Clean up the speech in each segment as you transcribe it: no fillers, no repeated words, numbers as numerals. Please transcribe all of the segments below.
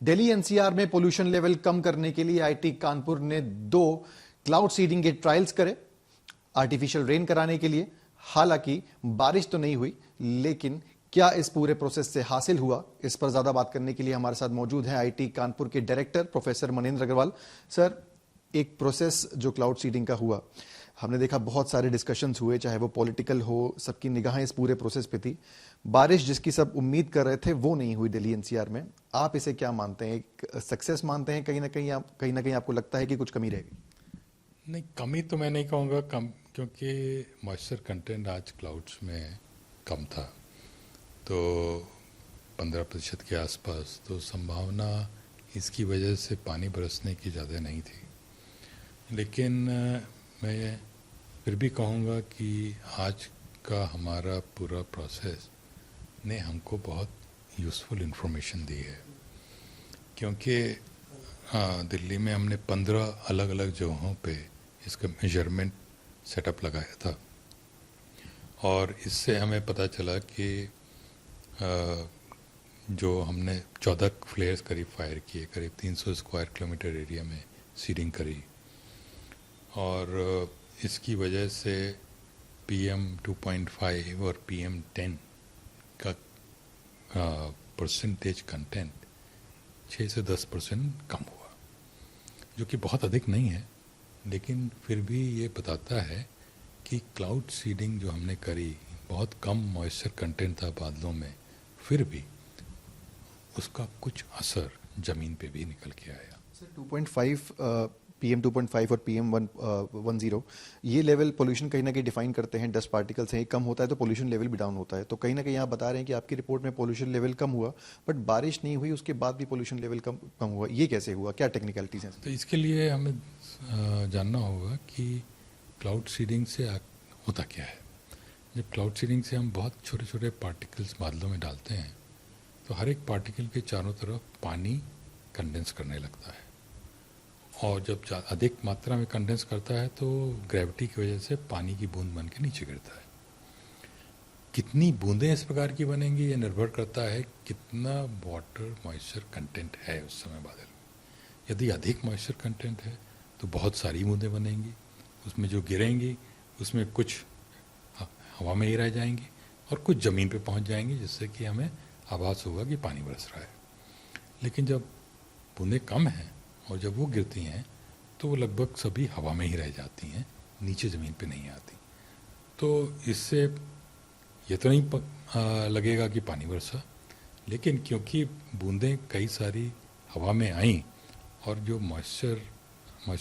Delhi NCR में pollution level कम करने के लिए आईआईटी कानपुर ने 2 क्लाउड सीडिंग के ट्रायल्स करे आर्टिफिशियल रेन कराने के लिए। हालांकि बारिश तो नहीं हुई, लेकिन क्या इस पूरे प्रोसेस से हासिल हुआ, इस पर ज्यादा बात करने के लिए हमारे साथ मौजूद हैं आईआईटी कानपुर के director professor Manendra Agrawal. Sir, एक प्रोसेस जो क्लाउड सीडिंग का हुआ, हमने देखा बहुत सारे डिस्कशंस हुए, चाहे वो पॉलिटिकल हो, सबकी निगाहें इस पूरे प्रोसेस पे थी। बारिश जिसकी सब उम्मीद कर रहे थे वो नहीं हुई दिल्ली एनसीआर में। आप इसे क्या मानते हैं, एक सक्सेस मानते हैं, कहीं ना कहीं आपको लगता है कि कुछ कमी रह गई? नहीं, कमी तो मैं नहीं कहूँगा कम, क्योंकि मॉइस्चर कंटेंट आज क्लाउड्स में कम था, तो 15% के आसपास, तो संभावना इसकी वजह से पानी बरसने की ज़्यादा नहीं थी। लेकिन मैं फिर भी कहूँगा कि आज का हमारा पूरा प्रोसेस ने हमको बहुत यूज़फुल इन्फॉर्मेशन दी है, क्योंकि दिल्ली में हमने 15 अलग अलग जगहों पे इसका मेजरमेंट सेटअप लगाया था, और इससे हमें पता चला कि जो हमने 14 फ्लेयर्स करीब फायर किए, करीब 300 स्क्वायर किलोमीटर एरिया में सीडिंग करी, और इसकी वजह से PM 2.5 और PM 10 का परसेंटेज कंटेंट 6 से 10% कम हुआ, जो कि बहुत अधिक नहीं है, लेकिन फिर भी ये बताता है कि क्लाउड सीडिंग जो हमने करी, बहुत कम मॉइस्चर कंटेंट था बादलों में, फिर भी उसका कुछ असर ज़मीन पे भी निकल के आया। सर, 2.5 PM 2.5 और PM 10 ये लेवल पोल्यूशन कहीं ना कहीं डिफाइन करते हैं, डस्ट पार्टिकल्स हैं, कम होता है तो पोल्यूशन लेवल भी डाउन होता है। तो कहीं ना कहीं आप बता रहे हैं कि आपकी रिपोर्ट में पोल्यूशन लेवल कम हुआ, बट बारिश नहीं हुई, उसके बाद भी पोल्यूशन लेवल कम हुआ। ये कैसे हुआ, क्या टेक्निकलिटीज हैं? तो इसके लिए हमें जानना होगा कि क्लाउड सीडिंग से होता क्या है। जब क्लाउड सीडिंग से हम बहुत छोटे छोटे पार्टिकल्स बादलों में डालते हैं, तो हर एक पार्टिकल के चारों तरफ पानी कंडेंस करने लगता है, और जब अधिक मात्रा में कंडेंस करता है तो ग्रेविटी की वजह से पानी की बूंद बन के नीचे गिरता है। कितनी बूंदें इस प्रकार की बनेंगी ये निर्भर करता है कितना वाटर मॉइस्चर कंटेंट है उस समय बादल में। यदि अधिक मॉइस्चर कंटेंट है तो बहुत सारी बूंदें बनेंगी, उसमें जो गिरेंगी उसमें कुछ हवा में ही रह जाएंगी और कुछ ज़मीन पे पहुंच जाएंगी, जिससे कि हमें आभास होगा कि पानी बरस रहा है। लेकिन जब बूंदें कम हैं और जब वो गिरती हैं तो वो लगभग सभी हवा में ही रह जाती हैं, नीचे ज़मीन पे नहीं आती। तो इससे ये तो नहीं लगेगा कि पानी बरसा, लेकिन क्योंकि बूंदें कई सारी हवा में आईं और जो मॉइस्चर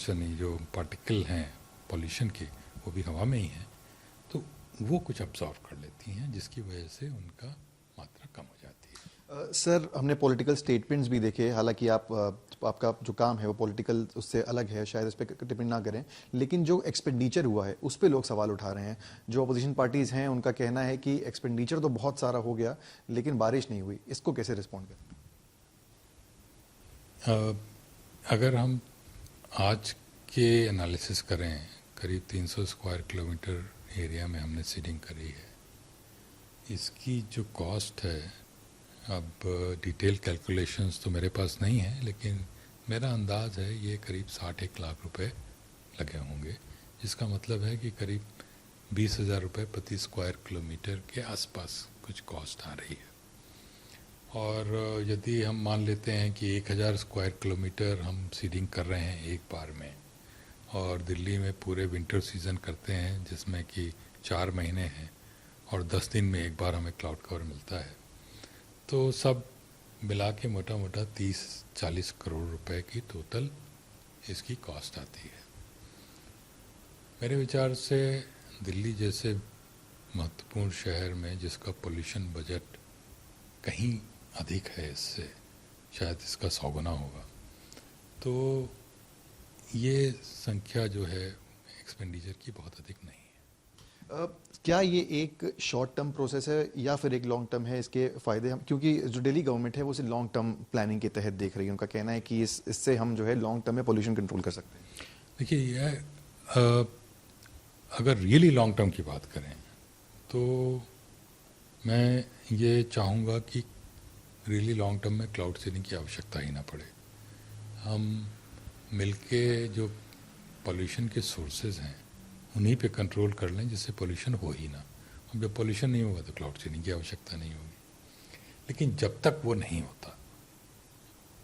नहीं, जो पार्टिकल हैं पॉल्यूशन के, वो भी हवा में ही हैं, तो वो कुछ अब्जॉर्व कर लेती हैं, जिसकी वजह से उनका मात्रा कम हो जाती है। सर, हमने पॉलिटिकल स्टेटमेंट्स भी देखे, हालांकि आपका जो काम है वो पॉलिटिकल उससे अलग है, शायद इस पर टिप्पणी ना करें, लेकिन जो एक्सपेंडिचर हुआ है उस पर लोग सवाल उठा रहे हैं। जो अपोजिशन पार्टीज हैं उनका कहना है कि एक्सपेंडिचर तो बहुत सारा हो गया लेकिन बारिश नहीं हुई। इसको कैसे रिस्पॉन्ड करें? अगर हम आज के एनालिसिस करें, करीब 300 स्क्वायर किलोमीटर एरिया में हमने सीडिंग करी है, इसकी जो कॉस्ट है, अब डिटेल कैलकुलेशंस तो मेरे पास नहीं है, लेकिन मेरा अंदाज़ है ये करीब 61 लाख रुपए लगे होंगे, जिसका मतलब है कि करीब 20,000 रुपये प्रति स्क्वायर किलोमीटर के आसपास कुछ कॉस्ट आ रही है। और यदि हम मान लेते हैं कि 1,000 स्क्वायर किलोमीटर हम सीडिंग कर रहे हैं एक बार में, और दिल्ली में पूरे विंटर सीज़न करते हैं जिसमें कि 4 महीने हैं और 10 दिन में एक बार हमें क्लाउड कवर मिलता है, तो सब मिला के मोटा मोटा 30-40 करोड़ रुपए की टोटल इसकी कॉस्ट आती है। मेरे विचार से दिल्ली जैसे महत्वपूर्ण शहर में, जिसका पोल्यूशन बजट कहीं अधिक है इससे, शायद इसका 100 गुना होगा, तो ये संख्या जो है एक्सपेंडिचर की बहुत अधिक नहीं है। क्या ये एक शॉर्ट टर्म प्रोसेस है या फिर एक लॉन्ग टर्म है? इसके फायदे हम, क्योंकि जो दिल्ली गवर्नमेंट है वो इसे लॉन्ग टर्म प्लानिंग के तहत देख रही है, उनका कहना है कि इससे हम जो है लॉन्ग टर्म में पोल्यूशन कंट्रोल कर सकते हैं। देखिए, यह अगर रियली लॉन्ग टर्म की बात करें तो मैं ये चाहूँगा कि रियली लॉन्ग टर्म में क्लाउड सीडिंग की आवश्यकता ही ना पड़े। हम मिलके जो पोल्यूशन के सोर्सेज हैं उन्हीं पे कंट्रोल कर लें जिससे पोल्यूशन हो ही ना। अब जब पोल्यूशन नहीं होगा तो क्लाउड सीडिंग की आवश्यकता नहीं होगी। लेकिन जब तक वो नहीं होता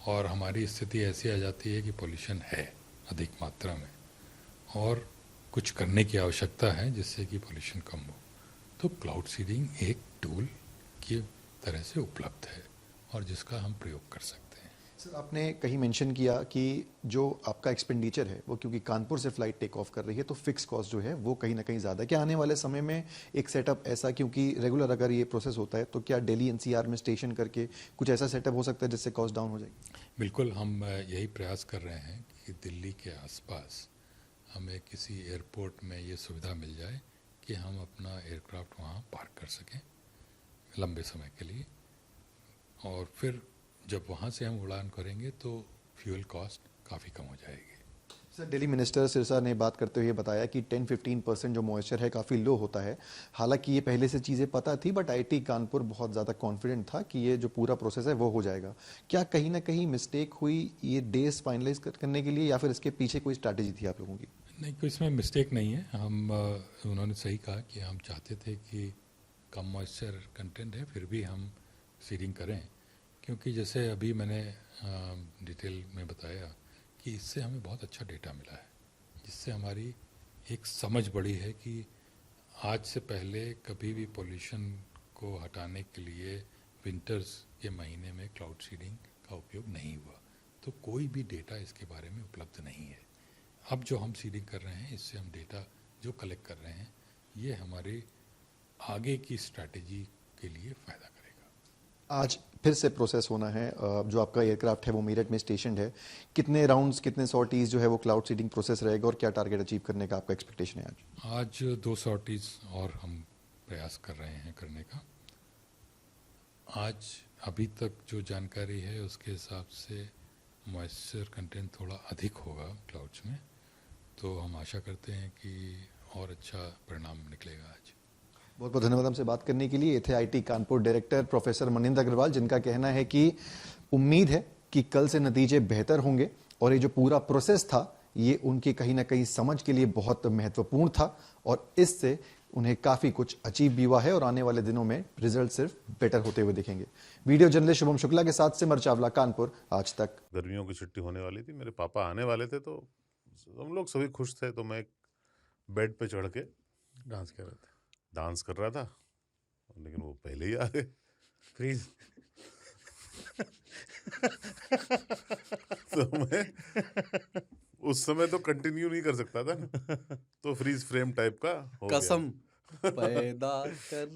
और हमारी स्थिति ऐसी आ जाती है कि पोल्यूशन है अधिक मात्रा में और कुछ करने की आवश्यकता है जिससे कि पोल्यूशन कम हो, तो क्लाउड सीडिंग एक टूल की तरह से उपलब्ध है और जिसका हम प्रयोग कर सकते हैं। सर, आपने कहीं मेंशन किया कि जो आपका एक्सपेंडिचर है वो क्योंकि कानपुर से फ्लाइट टेक ऑफ कर रही है तो फिक्स कॉस्ट जो है वो कहीं ना कहीं ज़्यादा है। क्या आने वाले समय में एक सेटअप ऐसा, क्योंकि रेगुलर अगर ये प्रोसेस होता है, तो क्या दिल्ली एनसीआर में स्टेशन करके कुछ ऐसा सेटअप हो सकता है जिससे कॉस्ट डाउन हो जाएगी? बिल्कुल, हम यही प्रयास कर रहे हैं कि दिल्ली के आसपास हमें किसी एयरपोर्ट में ये सुविधा मिल जाए कि हम अपना एयरक्राफ्ट वहाँ पार्क कर सकें लंबे समय के लिए, और फिर जब वहाँ से हम उड़ान करेंगे तो फ्यूल कॉस्ट काफ़ी कम हो जाएगी। सर, दिल्ली मिनिस्टर सिरसा ने बात करते हुए बताया कि 10-15% जो मॉइस्चर है काफ़ी लो होता है। हालांकि ये पहले से चीज़ें पता थी, बट आईटी कानपुर बहुत ज़्यादा कॉन्फिडेंट था कि ये जो पूरा प्रोसेस है वो हो जाएगा। क्या कहीं ना कहीं मिस्टेक हुई ये डेज फाइनलाइज करने के लिए, या फिर इसके पीछे कोई स्ट्रैटेजी थी आप लोगों की? नहीं, कोई इसमें मिस्टेक नहीं है। हम उन्होंने सही कहा कि हम चाहते थे कि कम मॉइस्चर कंटेंट है फिर भी हम सीडिंग करें, क्योंकि जैसे अभी मैंने डिटेल में बताया कि इससे हमें बहुत अच्छा डेटा मिला है, जिससे हमारी एक समझ बढ़ी है कि आज से पहले कभी भी पोल्यूशन को हटाने के लिए विंटर्स के महीने में क्लाउड सीडिंग का उपयोग नहीं हुआ, तो कोई भी डेटा इसके बारे में उपलब्ध नहीं है। अब जो हम सीडिंग कर रहे हैं, इससे हम डेटा जो कलेक्ट कर रहे हैं ये हमारे आगे की स्ट्रैटेजी के लिए फ़ायदा करेगा। आज फिर से प्रोसेस होना है। जो आपका एयरक्राफ्ट है वो मेरठ में स्टेशन है। कितने राउंड्स, कितने सॉर्टीज जो है वो क्लाउड सीडिंग प्रोसेस रहेगा, और क्या टारगेट अचीव करने का आपका एक्सपेक्टेशन है आज? आज 2 सॉर्टीज और हम प्रयास कर रहे हैं करने का। आज अभी तक जो जानकारी है उसके हिसाब से मॉइस्चर कंटेंट थोड़ा अधिक होगा क्लाउड्स में, तो हम आशा करते हैं कि और अच्छा परिणाम निकलेगा आज। बहुत बहुत धन्यवाद हमसे बात करने के लिए। ये थे IIT Kanpur director professor Maninder Agrawal, जिनका कहना है कि उम्मीद है कि कल से नतीजे बेहतर होंगे, और ये जो पूरा प्रोसेस था ये उनकी कहीं ना कहीं समझ के लिए बहुत महत्वपूर्ण था, और इससे उन्हें काफी कुछ अचीव भी हुआ है, और आने वाले दिनों में रिजल्ट सिर्फ बेटर होते हुए दिखेंगे। वीडियो जर्नलिस्ट शुभम शुक्ला के साथ सिमर चावला, कानपुर, आज तक। गर्मियों की छुट्टी होने वाली थी, मेरे पापा आने वाले थे, तो हम लोग सभी खुश थे। तो मैं एक बेड पे चढ़ के डांस कर रहा था, लेकिन वो पहले ही आ गए। फ्रीज। तो मैं उस समय तो कंटिन्यू नहीं कर सकता था ना, तो फ्रीज फ्रेम टाइप का हो गया। कसम पैदा कर